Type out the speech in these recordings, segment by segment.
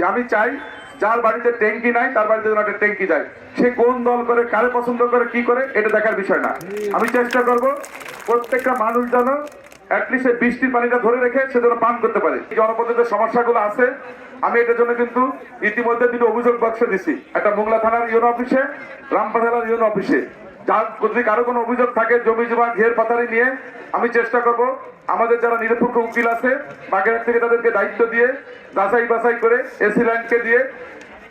আমি চাই যার বাড়িতে ট্যাঙ্কি নাই তার বাড়িতে যেন একটা ট্যাঙ্কি যায়। সে কোন দল করে, কারে পছন্দ করে, কি করে, এটা দেখার বিষয় না। আমি চেষ্টা করব প্রত্যেকটা মানুষ যেন অ্যাটলিস্ট বৃষ্টির পানিটা ধরে রেখে সে যেন পান করতে পারে। জনপদের যে সমস্যাগুলো আছে আমি এটার জন্য কিন্তু ইতিমধ্যে দুটো অভিযোগ বাক্স দিছি, একটা মোংলা থানার ইউনো অফিসে, রামপাল থানার ইউনো অফিসে। যার যদি কারো কোনো অভিযোগ থাকে জমি জমা ঘের পাতারি নিয়ে, আমি চেষ্টা করব আমাদের যারা নিরপেক্ষ উকিল আছে বাগেরহাট থেকে তাদেরকে দায়িত্ব দিয়ে যাচাই বাছাই করে এসি ল্যান্ডকে দিয়ে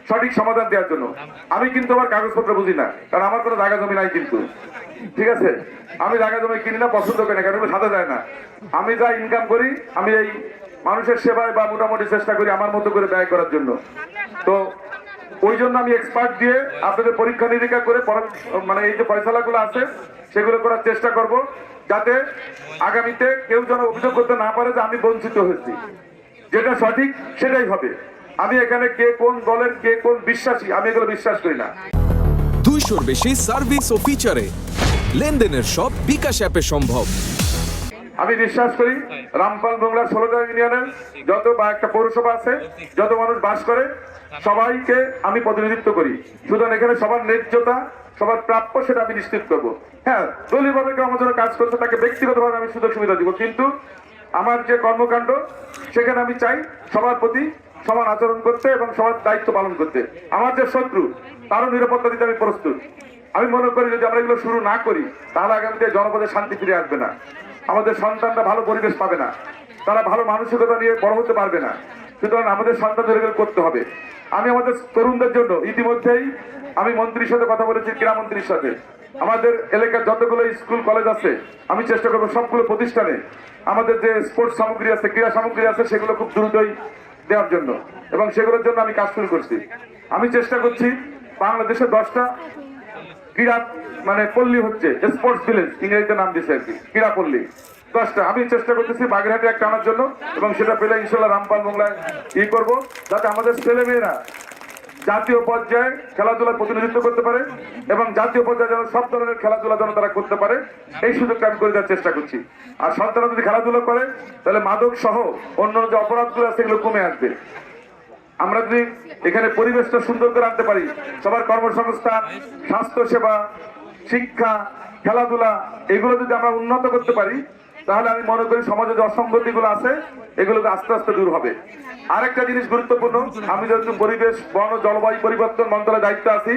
সঠিক সমাধান দেওয়ার জন্য। আমি কিন্তু আমার কাগজপত্র বুঝি না, কারণ আমার কোনো জায়গা জমি নাই কিন্তু, ঠিক আছে? আমি জায়গা জমি কিনি না, পছন্দ করি না, কারণ সাথে যায় না। আমি যা ইনকাম করি আমি এই মানুষের সেবায় বা মোটামুটি চেষ্টা করি আমার মতো করে ব্যয় করার জন্য। তো ওই জন্য আমি এক্সপার্ট দিয়ে আপনাদের পরীক্ষা নিরীক্ষা করে মানে এই যে ফয়সালাগুলো আছে সেগুলো করার চেষ্টা করব, যাতে আগামীতে কেউ যেন অভিযোগ করতে না পারে যে আমি বঞ্চিত হয়েছি। যেটা সঠিক সেটাই হবে। আমি এখানে কে কোন দলের, কে কোন বিশ্বাসী, আমি এগুলো বিশ্বাস করি না। 200-র বেশি সার্ভিস ও ফিচারে লেনদেনের সব বিকাশ অ্যাপে সম্ভব। আমি বিশ্বাস করি রামপাল মোংলা 16টা ইউনিয়নের যত বা একটা পৌরসভা আছে, যত মানুষ বাস করে সবাইকে আমি প্রতিনিধিত্ব করি। সুতরাং এখানে সবার ন্যায্যতা, সবার প্রাপ্য সেটা আমি নিশ্চিত করবো। হ্যাঁ, দলীয়ভাবে কেউ আমার জন্য কাজ করছে তাকে ব্যক্তিগতভাবে আমি সুযোগ সুবিধা দিব, কিন্তু আমার যে কর্মকাণ্ড সেখানে আমি চাই সবার প্রতি সমান আচরণ করতে এবং সবার দায়িত্ব পালন করতে। আমার যে শত্রু তারও নিরাপত্তা দিতে আমি প্রস্তুত। আমি মনে করি যদি আমরা এগুলো শুরু না করি তাহলে আগামীতে জনপদে শান্তি ফিরে আসবে না, আমাদের সন্তানরা ভালো পরিবেশ পাবে না, তারা ভালো মানসিকতা নিয়ে বড় হতে পারবে না। সুতরাং আমাদের সন্তানদের এগুলো করতে হবে। আমি আমাদের তরুণদের জন্য ইতিমধ্যেই আমি মন্ত্রীর সাথে কথা বলেছি, ক্রীড়ামন্ত্রীর সাথে। আমাদের এলাকার যতগুলো স্কুল কলেজ আছে আমি চেষ্টা করবো সবগুলো প্রতিষ্ঠানে আমাদের যে স্পোর্টস সামগ্রী আছে, ক্রীড়া সামগ্রী আছে, সেগুলো খুব দ্রুতই দেওয়ার জন্য, এবং সেগুলোর জন্য আমি কাজ শুরু করছি। আমি চেষ্টা করছি বাংলাদেশে 10টা ক্রীড়া মানে পল্লী হচ্ছে, স্পোর্টস ভিলেজ ইংরেজিতে নাম দিচ্ছে আর কি, ক্রীড়া পল্লী 10টা। আমি চেষ্টা করতেছি বাগেরহাটে একটা আনার জন্য, এবং সেটা পেলে ইনশাল্লাহ রামপাল মোংলায় করব, যাতে আমাদের ছেলেমেয়েরা জাতীয় পর্যায়ে খেলাধুলার প্রতিনিধিত্ব করতে পারে এবং জাতীয় পর্যায়ে যেন সব ধরনের খেলাধুলা যেন তারা করতে পারে, এই সুযোগটা আমি করে দেওয়ার চেষ্টা করছি। আর সন্তানরা যদি খেলাধুলা করে তাহলে মাদক সহ অন্য যে অপরাধগুলো আছে সেগুলো কমে আসবে। আমরা যদি এখানে পরিবেশটা সুন্দর করে আনতে পারি, সবার কর্মসংস্থান, স্বাস্থ্য সেবা, শিক্ষা, খেলাধুলা এগুলো যদি আমরা উন্নত করতে পারি, তাহলে আমি মনে করি সমাজে যে অসঙ্গতিগুলো আছে এগুলোকে আস্তে আস্তে দূর হবে। আরেকটা জিনিস গুরুত্বপূর্ণ, আমি যেহেতু পরিবেশ, বন ও জলবায়ু পরিবর্তন মন্ত্রণালয়ের দায়িত্ব আছি,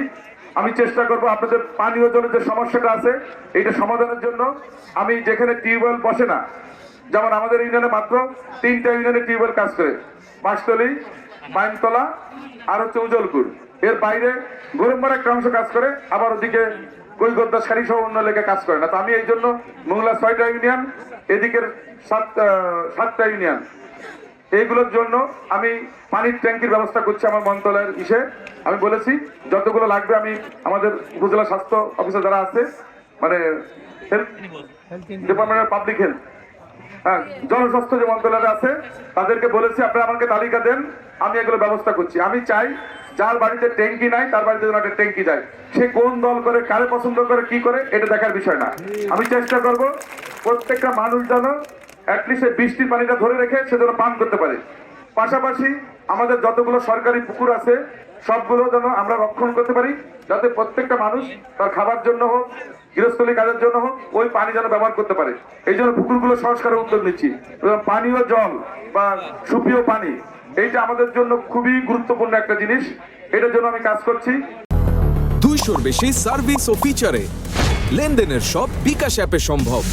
আমি চেষ্টা করবো আপনাদের পানীয় জলের যে সমস্যাটা আছে এইটা সমাধানের জন্য। আমি যেখানে টিউবওয়েল বসে না, যেমন আমাদের ইউনিয়নে মাত্র 3টা ইউনিয়নে টিউবওয়েল কাজ করে, বাঁশতলী, বাইনতলা আর হচ্ছে উজলপুর। এর বাইরে গরুমবার একটা অংশ কাজ করে, আবার ওদিকে কৈগদ্দা সারি সহ অন্য লেগে কাজ করে না। তো আমি এই জন্য মোংলা 6টা ইউনিয়ন, এদিকের 7টা ইউনিয়ন, এইগুলোর জন্য আমি পানির ট্যাঙ্কির ব্যবস্থা করছি আমার মন্ত্রণালয়ের ইসে। আমি বলেছি যতগুলো লাগবে আমি আমাদের উপজেলা স্বাস্থ্য অফিসার যারা আছে, মানে হেলথ ডিপার্টমেন্টের পাবলিক হেলথ, হ্যাঁ, জনস্বাস্থ্য যে মন্ত্রণালয় আছে তাদেরকে বলেছি আপনারা আমাকে তালিকা দেন, আমি এগুলো ব্যবস্থা করছি। আমি চাই যার বাড়িতে ট্যাঙ্কি নাই তার বাড়িতে যেন একটা ট্যাঙ্কি যায়। সে কোন দল করে, কারে পছন্দ করে, কি করে, এটা দেখার বিষয় না। আমি চেষ্টা করব প্রত্যেকটা মানুষ যেন অ্যাটলিস্ট বৃষ্টির পানিটা ধরে রেখে সে যেন পান করতে পারে। পাশাপাশি আমাদের যতগুলো সরকারি পুকুর আছে সবগুলো যেন আমরা রক্ষণ করতে পারি, যাতে প্রত্যেকটা মানুষ তার খাবার জন্য হোক, গৃহস্থলী কাজের জন্য হোক, ওই পানি যেন ব্যবহার করতে পারে। এই জন্য পুকুরগুলো সংস্কারের উদ্যোগ নিচ্ছি। পানীয় জল বা সুপেয় পানি এইটা আমাদের জন্য খুবই গুরুত্বপূর্ণ একটা জিনিস, এটার জন্য আমি কাজ করছি। 200-র বেশি সার্ভিস ও ফিচারে লেনদেনের সব বিকাশ অ্যাপে সম্ভব।